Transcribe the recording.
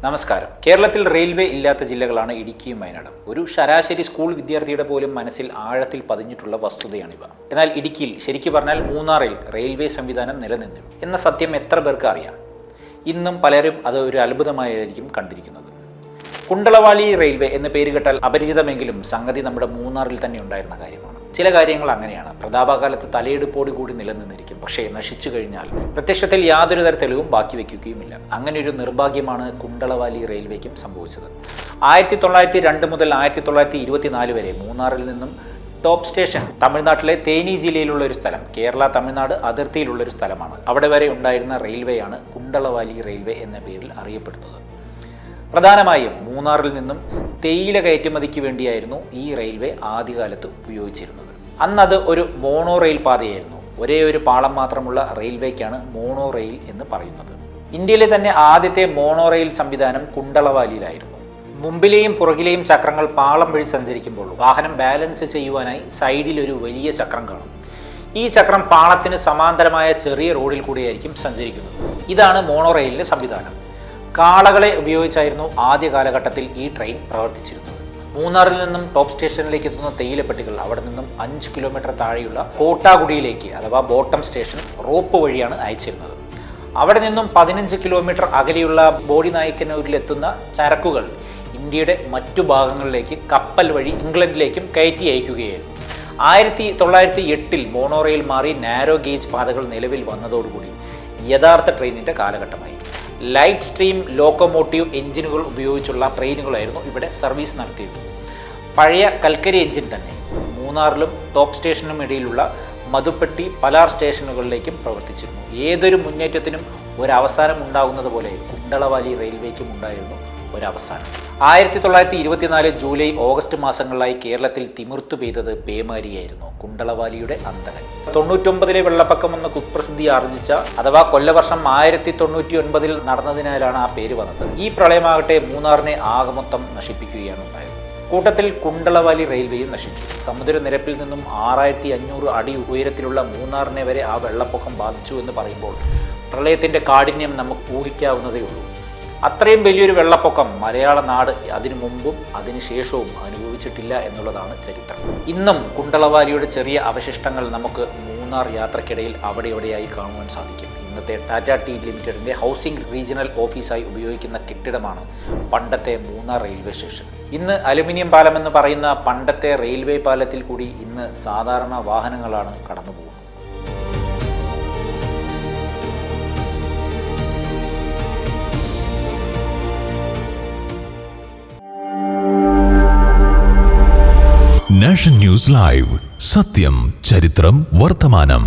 നമസ്കാരം. കേരളത്തിൽ റെയിൽവേ ഇല്ലാത്ത ജില്ലകളാണ് ഇടുക്കിയും വയനാടും. ഒരു ശരാശരി സ്കൂൾ വിദ്യാർത്ഥിയുടെ പോലും മനസ്സിൽ ആഴത്തിൽ പതിഞ്ഞിട്ടുള്ള വസ്തുതയാണിവ. എന്നാൽ ഇടുക്കിയിൽ ശരിക്കു പറഞ്ഞാൽ മൂന്നാറിൽ റെയിൽവേ സംവിധാനം നിലനിന്നു എന്ന സത്യം എത്ര പേർക്ക് അറിയാം? ഇന്നും പലരും അത് ഒരു അത്ഭുതമായിരിക്കും കണ്ടിരിക്കുന്നത്. കുണ്ടളവാലി റെയിൽവേ എന്ന് പേര് കേട്ടാൽ അപരിചിതമെങ്കിലും സംഗതി നമ്മുടെ മൂന്നാറിൽ തന്നെ ഉണ്ടായിരുന്ന കാര്യമാണ്. ചില കാര്യങ്ങൾ അങ്ങനെയാണ്. പ്രതാപകാലത്ത് തലയെടുപ്പോടു കൂടി നിലനിന്നിരിക്കും, പക്ഷേ നശിച്ചു കഴിഞ്ഞാൽ പ്രത്യക്ഷത്തിൽ യാതൊരു തര തെളിവും ബാക്കി വയ്ക്കുകയുമില്ല. അങ്ങനെ ഒരു നിർഭാഗ്യമാണ് കുണ്ടളവാലി റെയിൽവേക്കും സംഭവിച്ചത്. 1902 മുതൽ 1924 വരെ മൂന്നാറിൽ നിന്നും ടോപ്പ് സ്റ്റേഷൻ തമിഴ്നാട്ടിലെ തേനി ജില്ലയിലുള്ള ഒരു സ്ഥലം, കേരള തമിഴ്നാട് അതിർത്തിയിലുള്ളൊരു സ്ഥലമാണ്. അവിടെ വരെ ഉണ്ടായിരുന്ന റെയിൽവേയാണ് കുണ്ടളവാലി റെയിൽവേ എന്ന പേരിൽ അറിയപ്പെടുന്നത്. പ്രധാനമായും മൂന്നാറിൽ നിന്നും തേയില കയറ്റുമതിക്ക് വേണ്ടിയായിരുന്നു ഈ റെയിൽവേ ആദ്യകാലത്ത് ഉപയോഗിച്ചിരുന്നത്. അന്നത് ഒരു മോണോ റെയിൽ പാതയായിരുന്നു. ഒരേ ഒരു പാളം മാത്രമുള്ള റെയിൽവേക്കാണ് മോണോ റെയിൽ എന്ന് പറയുന്നത്. ഇന്ത്യയിലെ തന്നെ ആദ്യത്തെ മോണോ റെയിൽ സംവിധാനം കുണ്ടളവാലിയിലായിരുന്നു. മുമ്പിലെയും പുറകിലെയും ചക്രങ്ങൾ പാളം വഴി സഞ്ചരിക്കുമ്പോൾ വാഹനം ബാലൻസ് ചെയ്യുവാനായി സൈഡിൽ ഒരു വലിയ ചക്രം കാണും. ഈ ചക്രം പാളത്തിന് സമാന്തരമായ ചെറിയ റോഡിൽ കൂടിയായിരിക്കും സഞ്ചരിക്കുന്നത്. ഇതാണ് മോണോ റെയിലിൻ്റെ സംവിധാനം. കാളകളെ ഉപയോഗിച്ചായിരുന്നു ആദ്യ കാലഘട്ടത്തിൽ ഈ ട്രെയിൻ പ്രവർത്തിച്ചിരുന്നത്. മൂന്നാറിൽ നിന്നും ടോപ്പ് സ്റ്റേഷനിലേക്ക് എത്തുന്ന തേയിലപ്പെട്ടികൾ അവിടെ നിന്നും 5 കിലോമീറ്റർ താഴെയുള്ള കോട്ടാഗുഡിയിലേക്ക് അഥവാ ബോട്ടം സ്റ്റേഷൻ റോപ്പ് വഴിയാണ് അയച്ചിരുന്നത്. അവിടെ നിന്നും 15 കിലോമീറ്റർ അകലെയുള്ള ബോഡിനായ്ക്കന്നൂരിലെത്തുന്ന ചരക്കുകൾ ഇന്ത്യയുടെ മറ്റു ഭാഗങ്ങളിലേക്ക് കപ്പൽ വഴി ഇംഗ്ലണ്ടിലേക്കും കയറ്റി അയക്കുകയായിരുന്നു. 1908 മോണോ റെയിൽ മാറി നാരോ ഗേജ് പാതകൾ നിലവിൽ വന്നതോടുകൂടി യഥാർത്ഥ ട്രെയിനിൻ്റെ കാലഘട്ടമായി. ലൈറ്റ് സ്ട്രീം ലോക്കോമോട്ടീവ് എഞ്ചിനുകൾ ഉപയോഗിച്ചുള്ള ട്രെയിനുകളായിരുന്നു ഇവിടെ സർവീസ് നടത്തിയിരുന്നത്. പഴയ കൽക്കരി എഞ്ചിൻ തന്നെ മൂന്നാറിലും ടോപ്പ് സ്റ്റേഷനും ഇടയിലുള്ള മധുപ്പെട്ടി പലാർ സ്റ്റേഷനുകളിലേക്കും പ്രവർത്തിച്ചിരുന്നു. ഏതൊരു മുന്നേറ്റത്തിനും ഒരവസാനം ഉണ്ടാകുന്നത് പോലെ കുണ്ടളവാലി റെയിൽവേക്കും ഉണ്ടായിരുന്നു ഒരവസാനം. 1924 ജൂലൈ ഓഗസ്റ്റ് മാസങ്ങളിലായി കേരളത്തിൽ തിമിർത്തു പെയ്തത് പേമാരിയായിരുന്നു, കുണ്ടളവാലിയുടെ അന്തകൻ. 99 വെള്ളപ്പൊക്കം എന്ന കുപ്രസിദ്ധി ആർജിച്ച അഥവാ കൊല്ലവർഷം 1099 നടന്നതിനാലാണ് ആ പേര് വന്നത്. ഈ പ്രളയമാകട്ടെ മൂന്നാറിനെ ആകമൊത്തം നശിപ്പിക്കുകയാണ് ഉണ്ടായത്. കൂട്ടത്തിൽ കുണ്ടളവാലി റെയിൽവേയും നശിച്ചു. സമുദ്രനിരപ്പിൽ നിന്നും 6500 അടി ഉയരത്തിലുള്ള മൂന്നാറിനെ വരെ ആ വെള്ളപ്പൊക്കം ബാധിച്ചു എന്ന് പറയുമ്പോൾ പ്രളയത്തിൻ്റെ കാഠിന്യം നമുക്ക് ഊഹിക്കാവുന്നതേ ഉള്ളൂ. അത്രയും വലിയൊരു വെള്ളപ്പൊക്കം മലയാള നാട് അതിനു മുമ്പും അതിനുശേഷവും അനുഭവിച്ചിട്ടില്ല എന്നുള്ളതാണ് ചരിത്രം. ഇന്നും കുണ്ടളവാലിയുടെ ചെറിയ അവശിഷ്ടങ്ങൾ നമുക്ക് മൂന്നാർ യാത്രക്കിടയിൽ അവിടെ ഇവിടെയായി കാണുവാൻ സാധിക്കും. ഇന്നത്തെ ടാറ്റ ടീ ലിമിറ്റഡിൻ്റെ ഹൗസിംഗ് റീജിയണൽ ഓഫീസായി ഉപയോഗിക്കുന്ന കെട്ടിടമാണ് പണ്ടത്തെ മൂന്നാർ റെയിൽവേ സ്റ്റേഷൻ. ഇന്ന് അലുമിനിയം പാലം എന്ന് പറയുന്ന പണ്ടത്തെ റെയിൽവേ പാലത്തിൽ കൂടി ഇന്ന് സാധാരണ വാഹനങ്ങളാണ് കടന്നു പോകുന്നത്. നാഷൻ ന്യൂസ് ലൈവ്, സത്യം, ചരിത്രം, വർത്തമാനം.